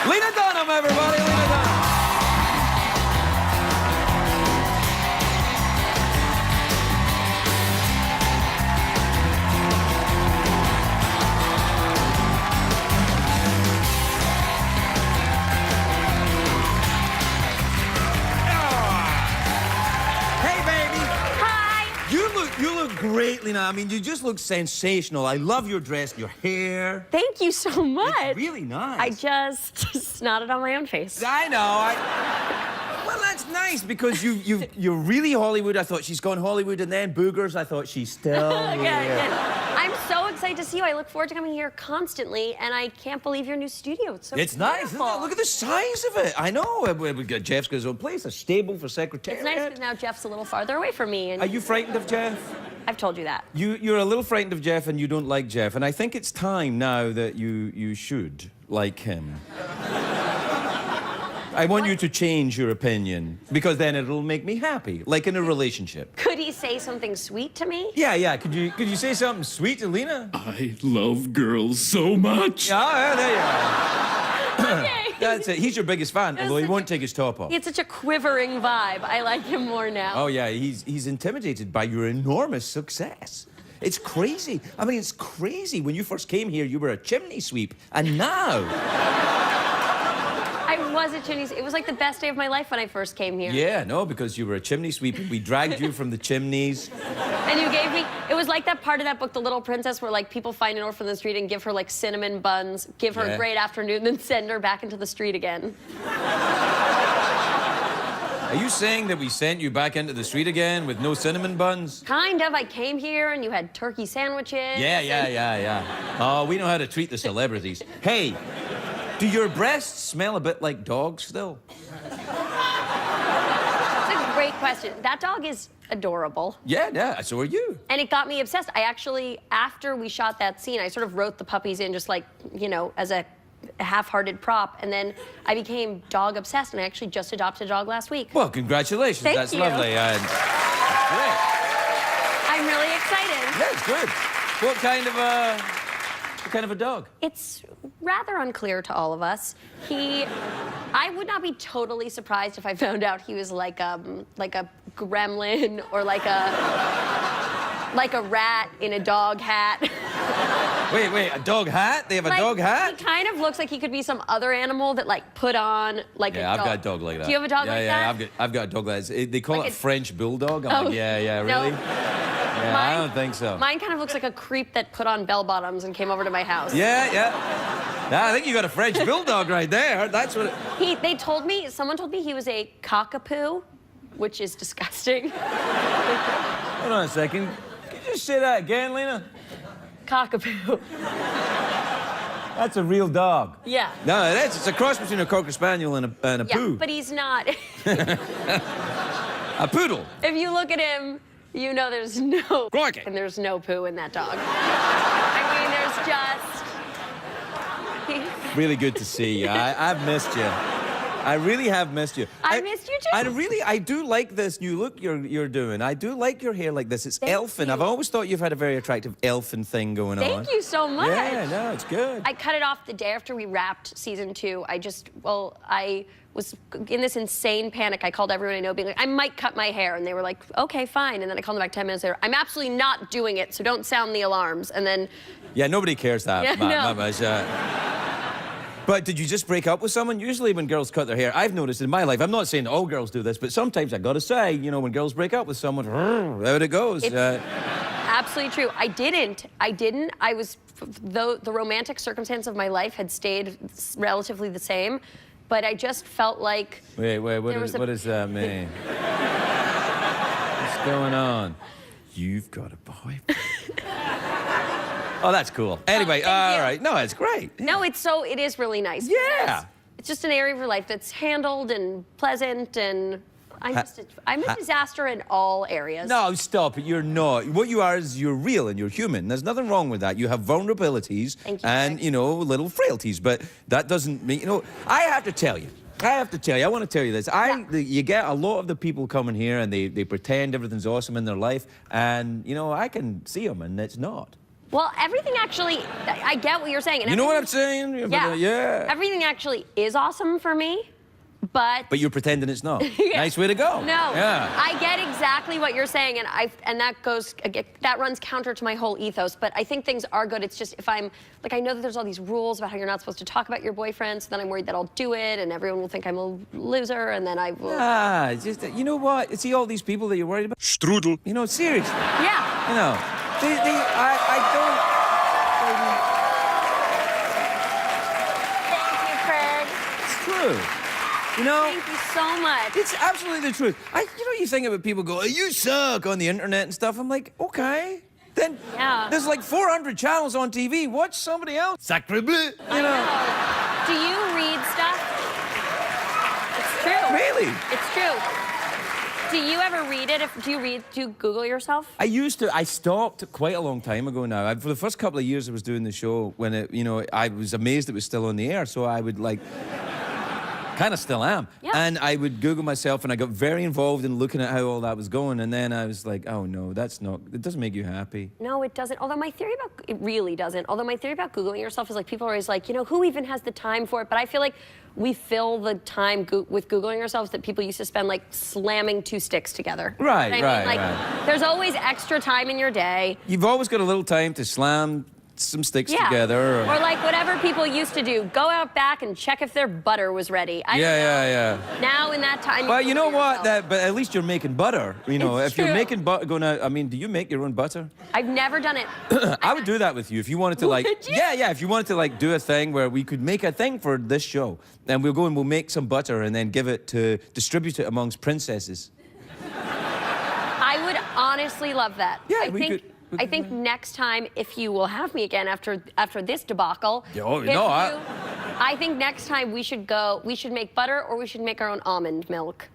Lena Dunham, everybody, Lena Dunham. You look great, Lena. I mean, you just look sensational. I love your dress, your hair. Thank you so much. It's really nice. I just snotted on my own face. I know. Well, that's nice because you're really Hollywood. I thought she's gone Hollywood, and then boogers. I thought she's still here. I'm so excited to see you. I look forward to coming here constantly, and I can't believe your new studio. It's so It's nice, isn't it? Look at the size of it. I know. We got Jeff's got his own place, a stable for secretariat. It's nice because now Jeff's a little farther away from me. And Are you frightened of Jeff? I've told you that. You're a little frightened of Jeff, and you don't like Jeff, and I think it's time now that you should like him. I want you to change your opinion, because then it'll make me happy, like in a relationship. Could he say something sweet to me? Yeah. Could you say something sweet to Lena? I love girls so much. Yeah, there you are. Okay. That's it. He's your biggest fan, although he won't take his top off. He had such a quivering vibe. I like him more now. Oh, yeah, he's intimidated by your enormous success. It's crazy. I mean, it's crazy. When you first came here, you were a chimney sweep, and now... I was a chimney sweep. It was like the best day of my life when I first came here. Yeah, no, because you were a chimney sweep, and we dragged you from the chimneys. And you gave me, it was like that part of that book, The Little Princess, where like people find an orphan in the street and give her like cinnamon buns, give her a great afternoon, then send her back into the street again. Are you saying that we sent you back into the street again with no cinnamon buns? Kind of. I came here and you had turkey sandwiches. Yeah. Oh, we know how to treat the celebrities. Hey, do your breasts smell a bit like dogs still? That's a great question. That dog is adorable. Yeah, so are you. And it got me obsessed. I actually, after we shot that scene, I sort of wrote the puppies in just like, you know, as a half-hearted prop, and then I became dog obsessed, and I actually just adopted a dog last week. Well, congratulations. Thank That's you. lovely. Great. I'm really excited. Yeah, it's good. What kind of a dog? It's rather unclear to all of us. I would not be totally surprised if I found out he was like a gremlin or like a rat in a dog hat. Wait, a dog hat? They have a dog hat? He kind of looks like he could be some other animal that like put on like a dog. Yeah, I've got a dog like that. Do you have a dog like that? Yeah, I've got a dog like that. They call Like it a French bulldog. I'm like, yeah, no. really? Yeah, I don't think so. Mine kind of looks like a creep that put on bell-bottoms and came over to my house. Yeah. I think you got a French bulldog right there. That's what Someone told me he was a cockapoo, which is disgusting. Hold on a second. Can you just say that again, Lena? Cockapoo. That's a real dog. Yeah. No, it's a cross between a Cocker Spaniel and a poo. Yeah, but he's not. A poodle. If you look at him, you know there's no... Crikey. And there's no poo in that dog. I mean, there's just... Really good to see you. I've missed you. I really have missed you. I missed you too. I do like this new look you're doing. I do like your hair like this. It's elfin. you. I've always thought you've had a very attractive elfin thing going on. Thank you so much. Yeah, no, it's good. I cut it off the day after we wrapped season 2. I was in this insane panic. I called everyone I know being like, I might cut my hair. And they were like, okay, fine. And then I called them back 10 minutes later. I'm absolutely not doing it, so don't sound the alarms. And then... Yeah, nobody cares that much. But did you just break up with someone? Usually when girls cut their hair, I've noticed in my life, I'm not saying all girls do this, but sometimes I gotta say, you know, when girls break up with someone, there it goes. It's absolutely true. I didn't. I was, though the romantic circumstance of my life had stayed relatively the same, but I just felt like... Wait, what does that mean? What's going on? You've got a boyfriend. Oh, that's cool. Anyway, all right. No, it's great. No, it is really nice. Yeah. It's just an area of your life that's handled and pleasant, and I'm a disaster in all areas. No, stop it. You're not. What you are is you're real and you're human. There's nothing wrong with that. You have vulnerabilities and, you know, little frailties, but that doesn't mean, you know, I have to tell you, I want to tell you this. You get a lot of the people coming here and they pretend everything's awesome in their life, and, you know, I can see them and it's not. Well, everything actually, I get what you're saying. And you know what I'm saying? Yeah. Yeah. Everything actually is awesome for me, but you're pretending it's not. Yeah. Nice way to go. No. Yeah. I get exactly what you're saying, and that runs counter to my whole ethos. But I think things are good. It's just if I'm like, I know that there's all these rules about how you're not supposed to talk about your boyfriend, so then I'm worried that I'll do it, and everyone will think I'm a loser, and then I will. Just you know what? See all these people that you're worried about. Strudel. You know, seriously. Yeah. You know, I don't. Thank you, Craig. It's true. You know. Thank you so much. It's absolutely the truth. You think about people go, you suck on the internet and stuff. I'm like, okay. Then there's like 400 channels on TV. Watch somebody else. Sacre bleu. You know. Do you read stuff? It's true. Really? It's true. Do you ever read it? Do you Google yourself? I used to. I stopped quite a long time ago now. For the first couple of years I was doing the show, when I was amazed it was still on the air. So I would like. Kind of still am. Yeah. And I would Google myself, and I got very involved in looking at how all that was going, and then I was like, oh no, it doesn't make you happy. No, it doesn't. Although my theory about, it really doesn't. Although my theory about Googling yourself is like, people are always like, who even has the time for it? But I feel like we fill the time with Googling ourselves that people used to spend like slamming two sticks together. Right, you know what I mean? right. There's always extra time in your day. You've always got a little time to slam some sticks together. Or like whatever people used to do, go out back and check if their butter was ready. Yeah. Now in that time. Well, you know what? But at least you're making butter. It's if you're true. making butter, going out. I mean, do you make your own butter? I've never done it. I would do that with you if you wanted to like. Would you? Yeah. If you wanted to like do a thing where we could make a thing for this show, and we'll go and we'll make some butter and then distribute it amongst princesses. I would honestly love that. Yeah, I think next time, if you will have me again after this debacle, I think next time we should make butter, or we should make our own almond milk.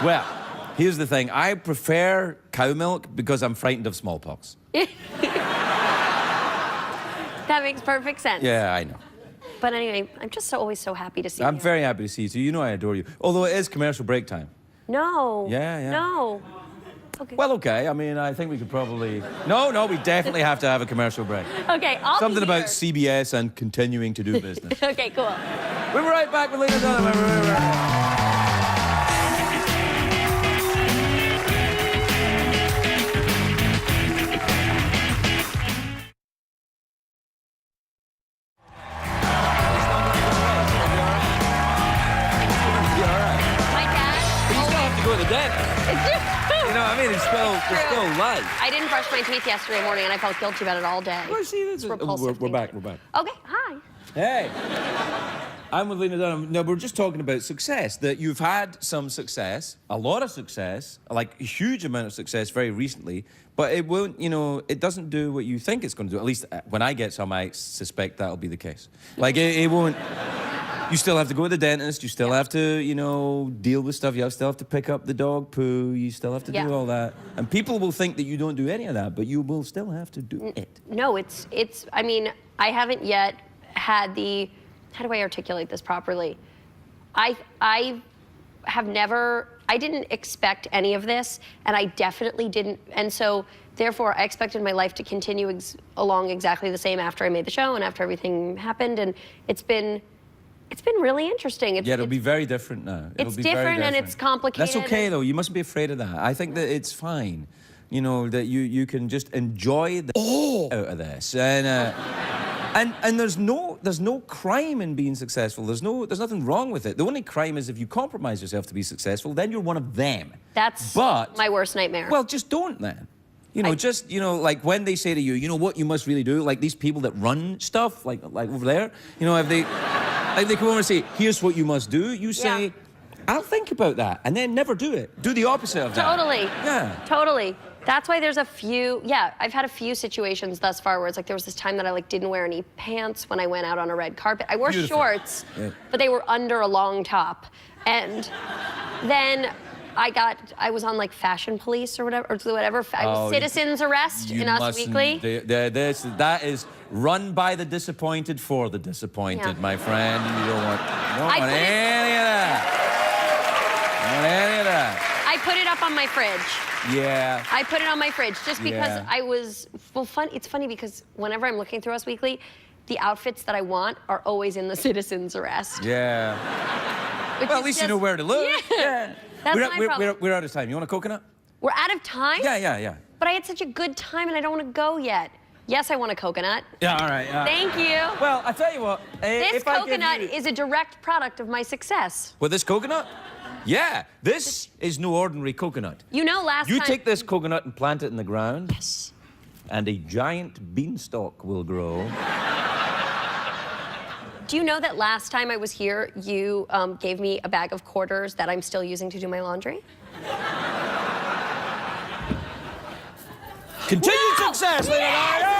Well, here's the thing. I prefer cow milk because I'm frightened of smallpox. That makes perfect sense. Yeah, I know. But anyway, I'm just always so happy to see you. I'm very happy to see you. So you know I adore you. Although it is commercial break time. No. Yeah. No. Okay. Well, okay. I mean, I think we could probably... No, we definitely have to have a commercial break. Okay, I'll Something be about here. CBS and continuing to do business. Okay, cool. We'll be right back with Lena Dunham. My dad. You still have to go to the dentist. You know what I mean? It's still life. I didn't brush my teeth yesterday morning, and I felt guilty about it all day. Well, see, It's repulsive. we're back. Okay, hi. Hey. I'm with Lena Dunham. No, we're just talking about success, that you've had some success, a lot of success, like a huge amount of success very recently, but it won't, it doesn't do what you think it's going to do. At least when I get some, I suspect that'll be the case. Like, it won't... You still have to go to the dentist. You still have to, deal with stuff. You still have to pick up the dog poo. You still have to do all that. And people will think that you don't do any of that, but you will still have to do it. No, I mean, I haven't yet had the... How do I articulate this properly? I didn't expect any of this, and I definitely didn't. And so, therefore, I expected my life to continue along exactly the same after I made the show and after everything happened. And it's been really interesting. It'll be very different now. It's different and it's complicated. That's okay, though. You mustn't be afraid of that. I think that it's fine. That you can just enjoy the out of this. And there's no crime in being successful. There's nothing wrong with it. The only crime is if you compromise yourself to be successful, then you're one of them. That's my worst nightmare. Well, just don't then. Like when they say to you, you know what you must really do, like these people that run stuff, like over there, if they come over and say, here's what you must do, you say, I'll think about that, and then never do it. Do the opposite of that. Totally. Yeah. Totally. That's why there's I've had a few situations thus far where it's like there was this time that I didn't wear any pants when I went out on a red carpet. I wore shorts, but they were under a long top. And then I was on Fashion Police or whatever, I was Citizen's Arrest in Us Weekly. That is run by the disappointed for the disappointed, my friend. You don't want any of that. You don't want any of that. I put it up on my fridge. Yeah. I put it on my fridge just because Yeah. I was, well, it's funny because whenever I'm looking through Us Weekly, the outfits that I want are always in the citizen's arrest. Yeah. which Well, is at least you just- know where to look. Yeah. That's my problem. We're out of time. You want a coconut? We're out of time? Yeah. But I had such a good time and I don't want to go yet. Yes, I want a coconut. Yeah, all right. Thank you. Well, I tell you what. This if I give coconut you... is a direct product of my success. With this coconut? Yeah, this is no ordinary coconut. You know last You time... take this coconut and plant it in the ground, Yes. and a giant beanstalk will grow. Do you know that last time I was here, you gave me a bag of quarters that I'm still using to do my laundry? Continued success, Lena.